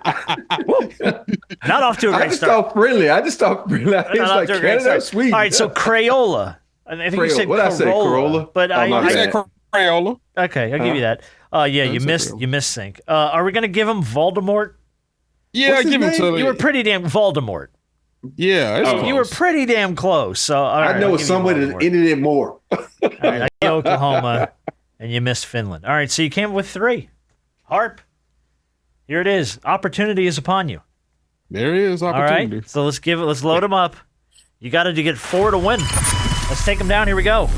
not off to a great start. I just thought friendly. It's like Canada, Sweden. All right, so Crayola. I think you said Corolla. I say? Corolla. But I said Crayola. Okay, I'll give you that. You missed sync. Are we gonna give him Voldemort? Yeah, give him to you. Were pretty damn Voldemort. Yeah, you were pretty damn close. So I know somebody that ended it more. All right, I give Oklahoma, and you missed Finland. All right, so you came up with 3. Harp, here it is. Opportunity is upon you. There is opportunity. All right, so let's load them up. You got to get 4 to win. Let's take them down. Here we go.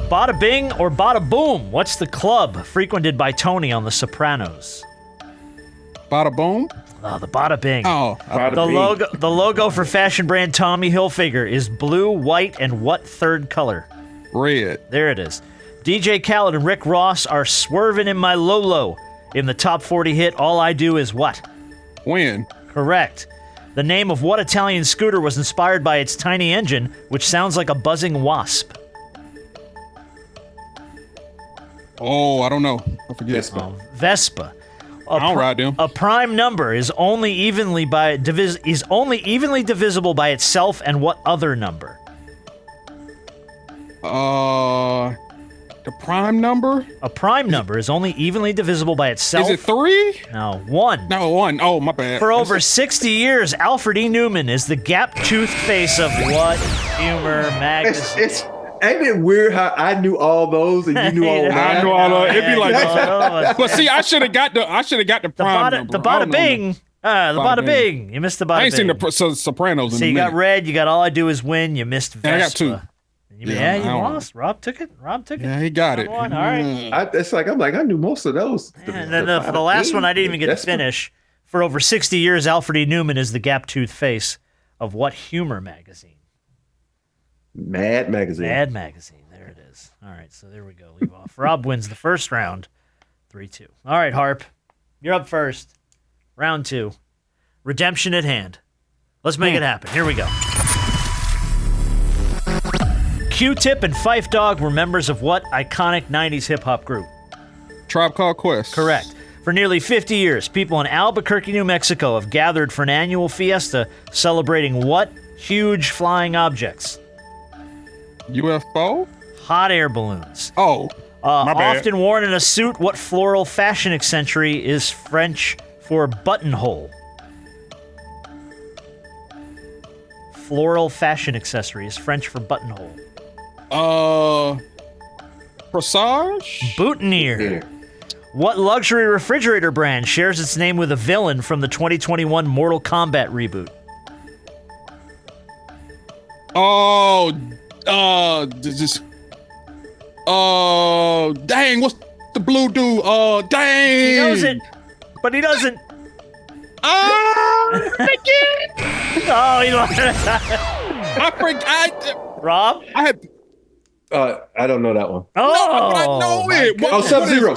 Bada bing or bada boom? What's the club frequented by Tony on The Sopranos? Bada boom. Oh, the Bada Bing. Oh, the logo for fashion brand Tommy Hilfiger is blue, white, and what third color? Red. There it is. DJ Khaled and Rick Ross are swerving in my Lolo in the top 40 hit All I Do Is What? Win. Correct. The name of what Italian scooter was inspired by its tiny engine, which sounds like a buzzing wasp? Oh, I don't know. I forget. Vespa. I don't ride them. A prime number is only evenly divisible by itself and what other number? The prime number? A prime number is only evenly divisible by itself. Is it 3? No, 1. No, 1. Oh, my bad. For over 60 years, Alfred E. Newman is the gap-toothed face of what humor magazine? Ain't it weird how I knew all those and you knew all that? I knew all those. It'd be like that. But see, I should have got the prime number. The bada bing. The bada bing. You missed the bada bing. I ain't seen the Sopranos in a minute. So you got red. You got All I Do Is Win. You missed Vespa. I got 2. You lost. Rob took it. Yeah, he got it. All right. I knew most of those. And then for the last one, I didn't even get to finish. For over 60 years, Alfred E. Newman is the gap-toothed face of what humor magazine? Mad Magazine. Mad Magazine. There it is. All right, so there we go. Leave off. Rob wins the first round, 3-2. All right, Harp, you're up first. Round 2. Redemption at hand. Let's make it happen. Here we go. Q-Tip and Phife Dawg were members of what iconic 90s hip-hop group? Tribe Called Quest. Correct. For nearly 50 years, people in Albuquerque, New Mexico have gathered for an annual fiesta celebrating what huge flying objects? UFO? Hot air balloons. Oh, my bad. Often worn in a suit, what floral fashion accessory is French for buttonhole? Floral fashion accessory is French for buttonhole. Corsage? Boutonniere. What luxury refrigerator brand shares its name with a villain from the 2021 Mortal Kombat reboot? Dang, what's the blue dude? Dang. He knows it, but he doesn't. Thank you. Oh, he lost. I forgot. Rob? I don't know that one. No, but I know it. Sub-Zero.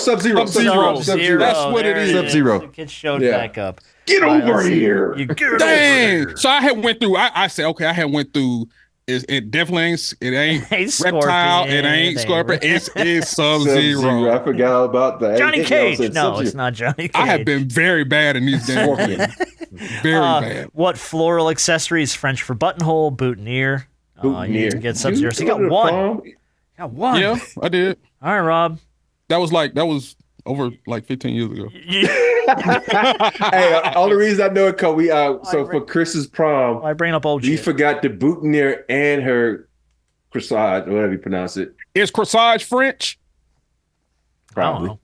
That's what it is. Sub-Zero. The kid showed back up. Get over here. You get over Dang. here. So I had went through. I said, okay, I had went through. It definitely ain't. It ain't reptile. It ain't Scorpion. It's Sub-Zero. I forgot all about that. Johnny Cage. No, it's not Johnny Cage. I have been very bad in these games. Very bad. What floral accessory is French for buttonhole? Boutonniere. You didn't get Sub-Zero. So you got one. Got one. Yeah, I did. All right, Rob. That was over like 15 years ago. Hey, only reason I know it because for Chris's prom, I bring up old you shit. forgot the boutonniere and her corsage, or whatever you pronounce it. Is corsage French? Probably.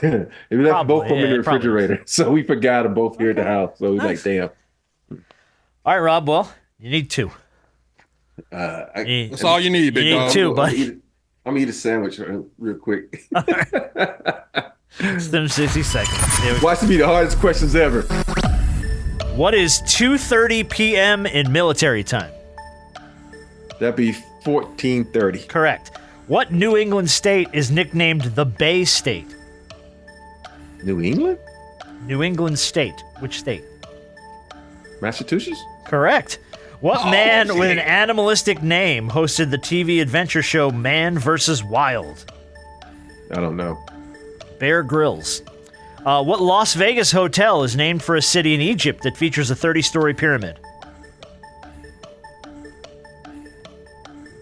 We left both of them in the refrigerator, so we forgot them both here at the house. So we like, damn. All right, Rob. Well, you need 2. That's all you need, big dog. You need 2, buddy. I'm gonna eat a sandwich real quick. It's been 60 seconds. Watch to be the hardest questions ever. What is 2:30 p.m. in military time? That'd be 14:30. Correct. What New England state is nicknamed the Bay State? New England? New England state. Which state? Massachusetts? Correct. What man with an animalistic name hosted the TV adventure show Man vs. Wild? I don't know. Bear Grylls. What Las Vegas hotel is named for a city in Egypt that features a 30-story pyramid?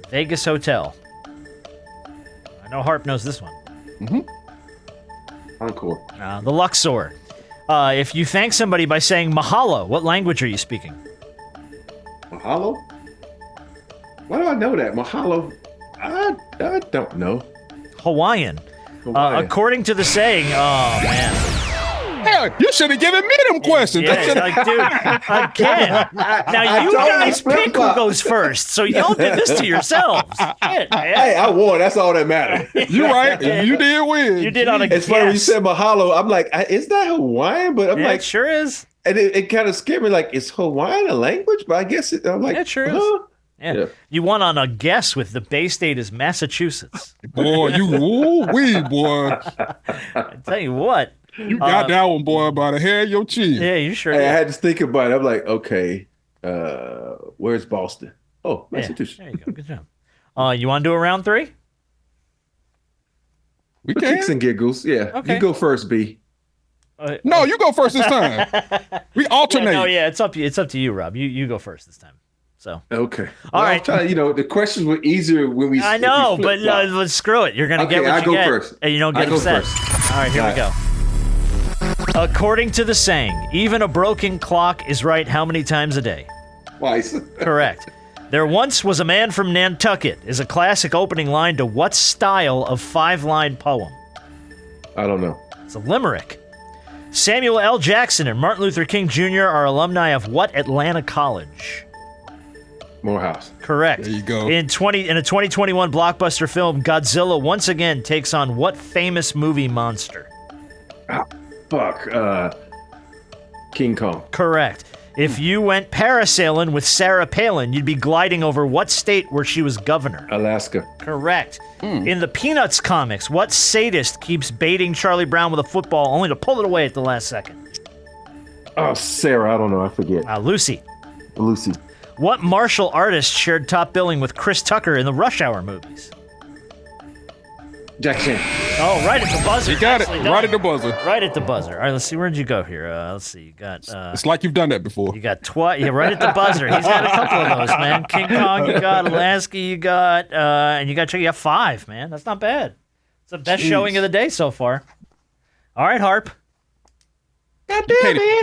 Vegas Hotel. I know Harp knows this one. Encore. The Luxor. If you thank somebody by saying mahalo, what language are you speaking? Mahalo? Why do I know that? Mahalo? I don't know. Hawaiian. According to the saying, oh man. Hell, you should have given me them questions. Yeah, like, dude, again. Now you guys pick who goes first, so y'all did this to yourselves. Shit, hey, I won. That's all that matters. You're right. You did win. You did on a It's funny when you said mahalo. I'm like, is that Hawaiian? But I'm like, it sure is. And it kind of scared me. Like, is Hawaiian a language? But I guess I'm like, it sure is. Yeah. You won on a guess with the Bay State is Massachusetts. Boy, you wee boy. I tell you what. You got that one, boy, by the hair of your chin. Yeah, you sure Hey, did. I had to think about it. I'm like, okay, where's Boston? Oh, Massachusetts. There you go. Good job. You want to do a round 3? We For can. kicks and giggles. Yeah. Okay. You go first, B. No, you go first this time. We alternate. It's up to you, Rob. You go first this time. So okay. All right. I'm trying, the questions were easier when we. I know, but screw it. You're gonna get what I you go get, first. and you don't get I go upset. first. All right, here we go. According to the saying, even a broken clock is right how many times a day? Twice. Correct. There once was a man from Nantucket is a classic opening line to what style of 5-line poem? I don't know. It's a limerick. Samuel L. Jackson and Martin Luther King Jr. are alumni of what Atlanta college? Morehouse. Correct. There you go. In a 2021 blockbuster film, Godzilla once again takes on what famous movie monster? King Kong. Correct. If you went parasailing with Sarah Palin, you'd be gliding over what state where she was governor? Alaska. Correct. In the Peanuts comics, what sadist keeps baiting Charlie Brown with a football only to pull it away at the last second? Oh, Sarah. I don't know. I forget. Lucy. Lucy. What martial artist shared top billing with Chris Tucker in the Rush Hour movies? Jack Chan. Oh, right at the buzzer. You got it. Nicely done. Right at the buzzer. Right at the buzzer. All right, let's see. Where'd you go here? Let's see. You got. It's like you've done that before. You got yeah, right at the buzzer. He's got a couple of those, man. King Kong, you got Alaska, you got, and you got. You got 5, man. That's not bad. It's the best showing of the day so far. All right, Harp.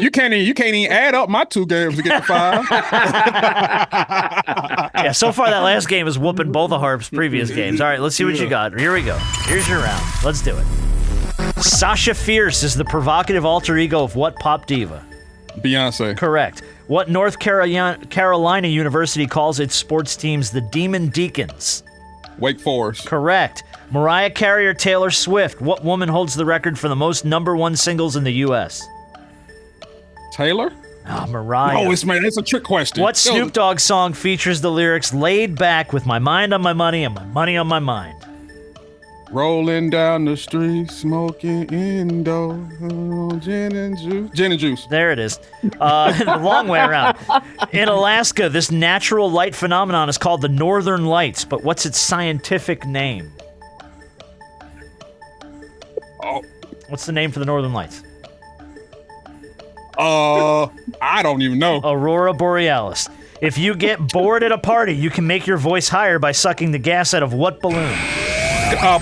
You can't even add up my 2 games to get to 5. Yeah, so far that last game is whooping both of Harp's previous games. All right, let's see what you got. Here we go. Here's your round. Let's do it. Sasha Fierce is the provocative alter ego of what pop diva? Beyonce. Correct. What North Carolina University calls its sports teams the Demon Deacons? Wake Forest. Correct. Mariah Carey or Taylor Swift, what woman holds the record for the most #1 singles in the U.S.? Taylor? Oh, Mariah. Oh, it's a trick question. What Snoop Dogg song features the lyrics laid back with my mind on my money and my money on my mind? Rolling down the street, smoking Indo, gin and juice. Gin and juice. There it is. The long way around. In Alaska, this natural light phenomenon is called the Northern Lights, but what's its scientific name? Oh. What's the name for the Northern Lights? I don't even know. Aurora Borealis. If you get bored at a party, you can make your voice higher by sucking the gas out of what balloon? I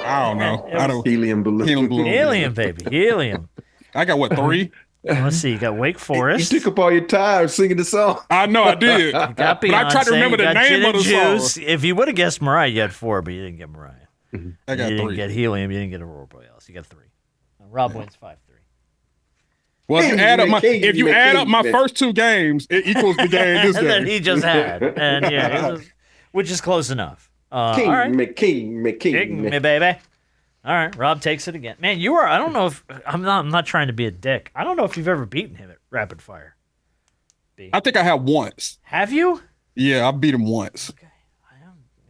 don't know. Helium balloon. Helium, baby. Helium. I got what, 3? Let's see. You got Wake Forest. You took up all your time singing the song. I know I did. You got Beyonce, but I tried to remember the name of the song. If you would have guessed Mariah, you had 4, but you didn't get Mariah. I got 3. You didn't get Helium. You didn't get Aurora Borealis. You got 3. Rob wins 5-3. Well, if you add up my first 2 games, it equals the game this game. That he just had, and which is close enough. King, all right. McKing, me baby. All right, Rob takes it again. Man, you are. I don't know if I'm not trying to be a dick. I don't know if you've ever beaten him at rapid fire. I think I have once. Have you? Yeah, I beat him once. Okay.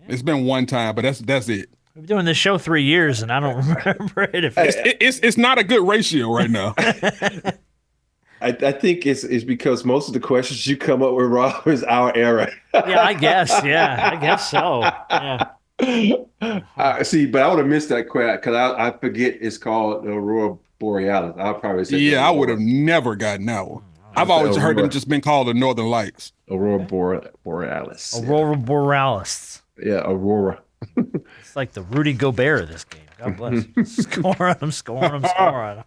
It's been one time, but that's it. We've been doing this show 3 years, and I don't remember it. It's not a good ratio right now. I think it's because most of the questions you come up with, Rob, is our era. Yeah, I guess. Yeah, I guess so. Yeah. See, but I would have missed that question because I forget it's called the Aurora Borealis. I'll probably say. Yeah, I would have never gotten that one. I've always heard them just been called the Northern Lights. Aurora Borealis. Aurora Borealis. Yeah, Aurora. It's like the Rudy Gobert of this game. God bless. Score on him.